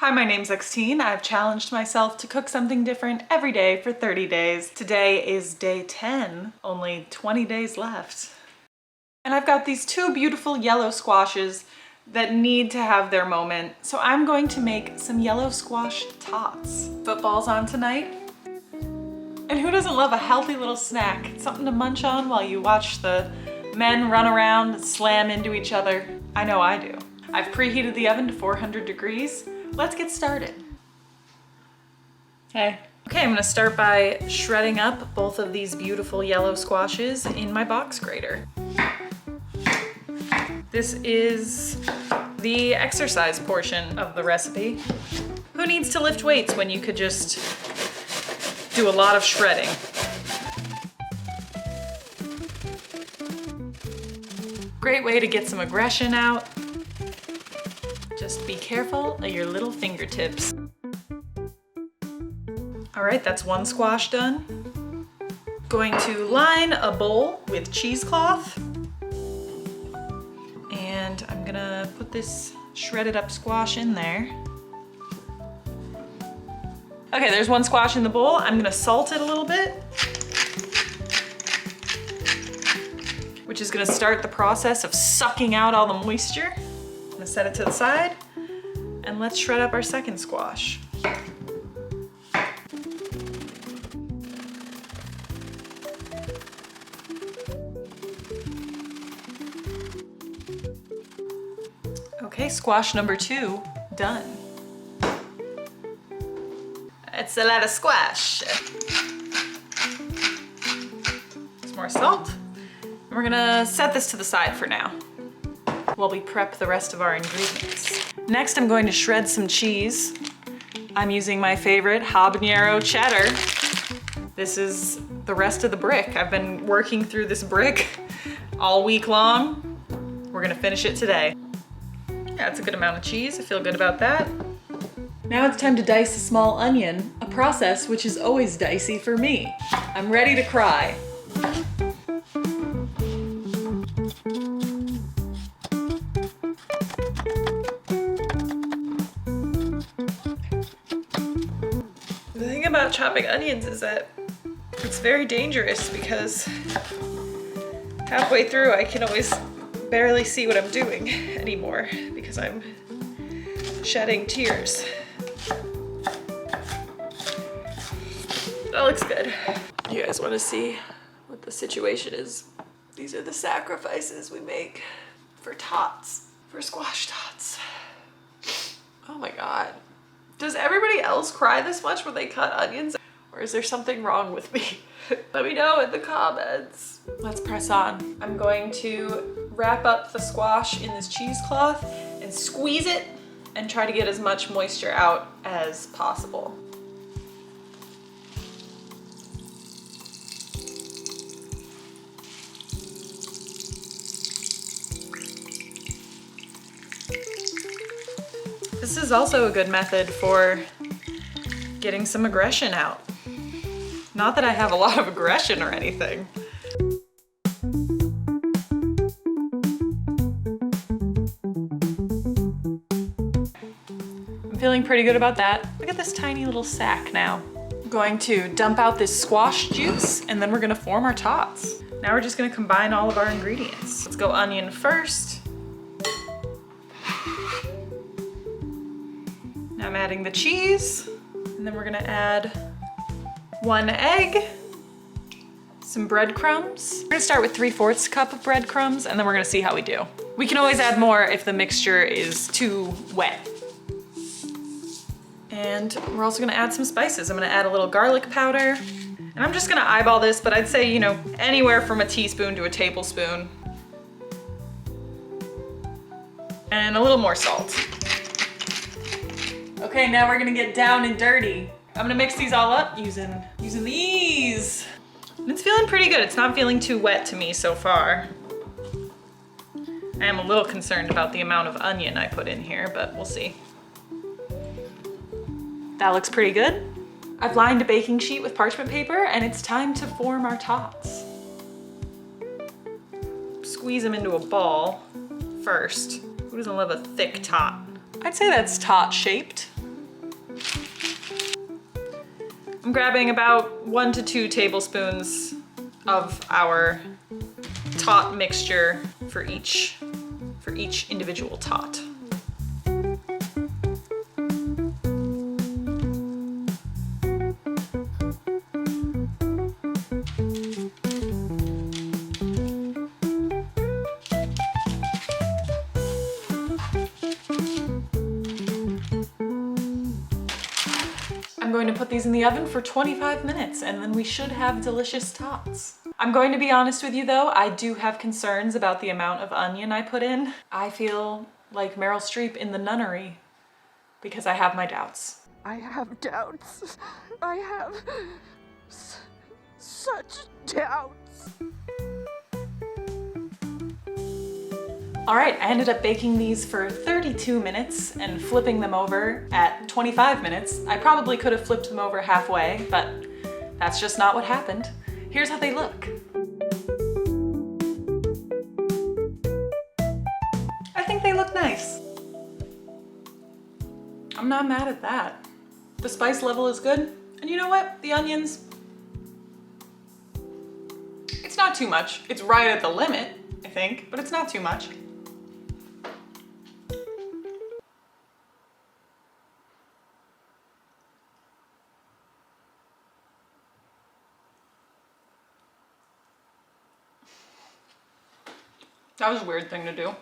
Hi, my name's Xteen. I've challenged myself to cook something different every day for 30 days. Today is day 10, only 20 days left. And I've got these two beautiful yellow squashes that need to have their moment. So I'm going to make some yellow squash tots. Football's on tonight. And who doesn't love a healthy little snack? Something to munch on while you watch the men run around and slam into each other. I know I do. I've preheated the oven to 400 degrees. Let's get started. Hey. Okay, I'm gonna start by shredding up both of these beautiful yellow squashes in my box grater. This is the exercise portion of the recipe. Who needs to lift weights when you could just do a lot of shredding? Great way to get some aggression out. Just be careful of your little fingertips. All right, that's one squash done. Going to line a bowl with cheesecloth. And I'm gonna put this shredded up squash in there. Okay, there's one squash in the bowl. I'm gonna salt it a little bit, which is gonna start the process of sucking out all the moisture. I'm gonna set it to the side, and let's shred up our second squash. Okay, squash number 2, done. It's a lot of squash. Some more salt. And we're gonna set this to the side for now while we prep the rest of our ingredients. Next, I'm going to shred some cheese. I'm using my favorite habanero cheddar. This is the rest of the brick. I've been working through this brick all week long. We're gonna finish it today. Yeah, it's a good amount of cheese. I feel good about that. Now it's time to dice a small onion, a process which is always dicey for me. I'm ready to cry. The thing about chopping onions is that it's very dangerous because halfway through I can always barely see what I'm doing anymore because I'm shedding tears. That looks good. You guys want to see what the situation is? These are the sacrifices we make for tots, for squash tots. Oh my God. Does everybody else cry this much when they cut onions? Or is there something wrong with me? Let me know in the comments. Let's press on. I'm going to wrap up the squash in this cheesecloth and squeeze it and try to get as much moisture out as possible. This is also a good method for getting some aggression out. Not that I have a lot of aggression or anything. I'm feeling pretty good about that. Look at this tiny little sack now. I'm going to dump out this squash juice and then we're gonna form our tots. Now we're just gonna combine all of our ingredients. Let's go onion first. Now I'm adding the cheese, and then we're gonna add 1 egg, some breadcrumbs. We're gonna start with 3/4 cup of breadcrumbs, and then we're gonna see how we do. We can always add more if the mixture is too wet. And we're also gonna add some spices. I'm gonna add a little garlic powder, and I'm just gonna eyeball this, but I'd say, you know, anywhere from a teaspoon to a tablespoon. And a little more salt. Okay, now we're gonna get down and dirty. I'm gonna mix these all up using these. And it's feeling pretty good. It's not feeling too wet to me so far. I am a little concerned about the amount of onion I put in here, but we'll see. That looks pretty good. I've lined a baking sheet with parchment paper and it's time to form our tots. Squeeze them into a ball first. Who doesn't love a thick tot? I'd say that's tot shaped. I'm grabbing about 1 to 2 tablespoons of our tot mixture for each individual tot. I'm going to put these in the oven for 25 minutes and then we should have delicious tots. I'm going to be honest with you though, I do have concerns about the amount of onion I put in. I feel like Meryl Streep in The Nunnery because I have my doubts. I have doubts. I have such doubts. All right, I ended up baking these for 32 minutes and flipping them over at 25 minutes. I probably could have flipped them over halfway, but that's just not what happened. Here's how they look. I think they look nice. I'm not mad at that. The spice level is good. And you know what? The onions, it's not too much. It's right at the limit, I think, but it's not too much. That was a weird thing to do.